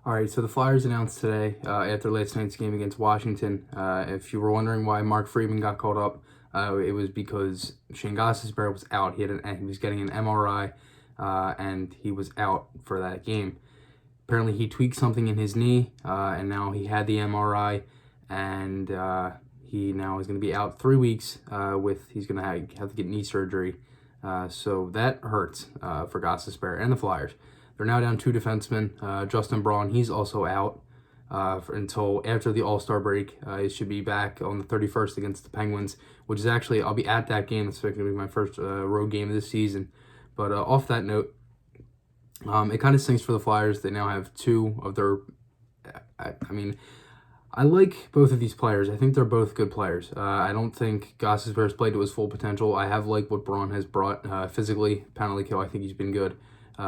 All right, so the Flyers announced today after last night's game against Washington. If you were wondering why Mark Friedman got called up, it was because Shane Gostisbehere was out. He was getting an MRI, and he was out for that game. Apparently, he tweaked something in his knee, and now he had the MRI, and he now is going to be out 3 weeks. He's going to have to get knee surgery, so that hurts for Gostisbehere and the Flyers. They're now down two defensemen. Justin Braun, he's also out until after the All-Star break. He should be back on the 31st against the Penguins, which is actually, I'll be at that game. It's going to be my first road game of this season. But off that note, it kind of stinks for the Flyers. They now have two of their... I like both of these players. I think they're both good players. I don't think Gostisbehere's played to his full potential. I have liked what Braun has brought physically. Penalty kill, I think he's been good.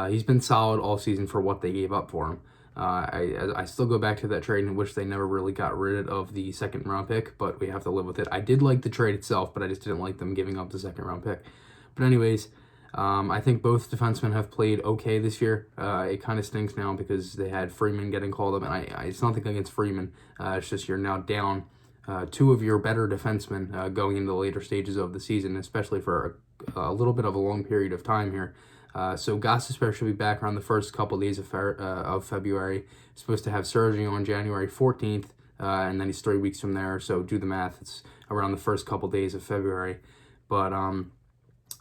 He's been solid all season for what they gave up for him. I still go back to that trade in which they never really got rid of the second-round pick, but we have to live with it. I did like the trade itself, but I just didn't like them giving up the second-round pick. But anyways, I think both defensemen have played okay this year. It kind of stinks now because they had Freeman getting called up, and it's nothing against Freeman. It's just you're now down two of your better defensemen going into the later stages of the season, especially for a little bit of a long period of time here. So Gostisbehere should be back around the first couple days of February. He's supposed to have surgery on January 14th, and then he's 3 weeks from there. So do the math. It's around the first couple days of February. But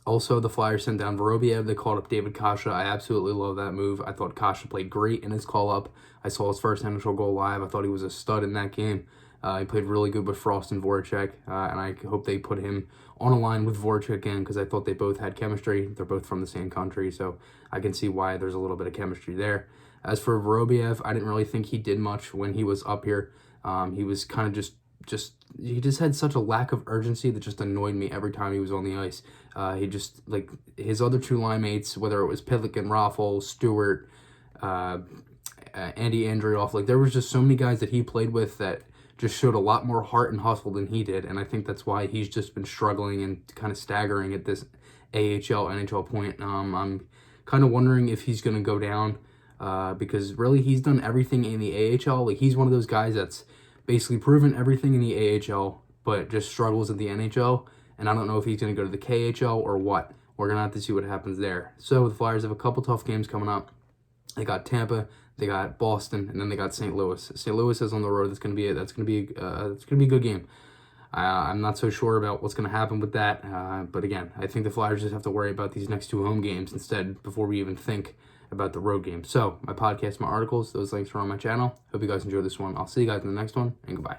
also the Flyers sent down Vorobyev. They called up David Kase. I absolutely love that move. I thought Kase played great in his call-up. I saw his first NHL goal live. I thought he was a stud in that game. He played really good with Frost and Voracek, and I hope they put him on a line with Voracek again because I thought they both had chemistry. They're both from the same country, so I can see why there's a little bit of chemistry there. As for Vorobyev, I didn't really think he did much when he was up here. He was kind of he just had such a lack of urgency that just annoyed me every time he was on the ice. He just, like, his other two line mates, whether it was Pitlick and Raffle, Stewart, Andy Andrioff, like, there was just so many guys that he played with that just showed a lot more heart and hustle than he did, and I think that's why he's just been struggling and kind of staggering at this AHL, NHL point. I'm kind of wondering if he's going to go down because really he's done everything in the AHL. Like, he's one of those guys that's basically proven everything in the AHL, but just struggles at the NHL, and I don't know if he's going to go to the KHL or what. We're going to have to see what happens there. So the Flyers have a couple tough games coming up. They got Tampa, they got Boston, and then they got St. Louis. St. Louis is on the road. That's gonna be a good game. I'm not so sure about what's gonna happen with that. But again, I think the Flyers just have to worry about these next two home games instead before we even think about the road game. So my podcast, my articles, those links are on my channel. Hope you guys enjoyed this one. I'll see you guys in the next one, and goodbye.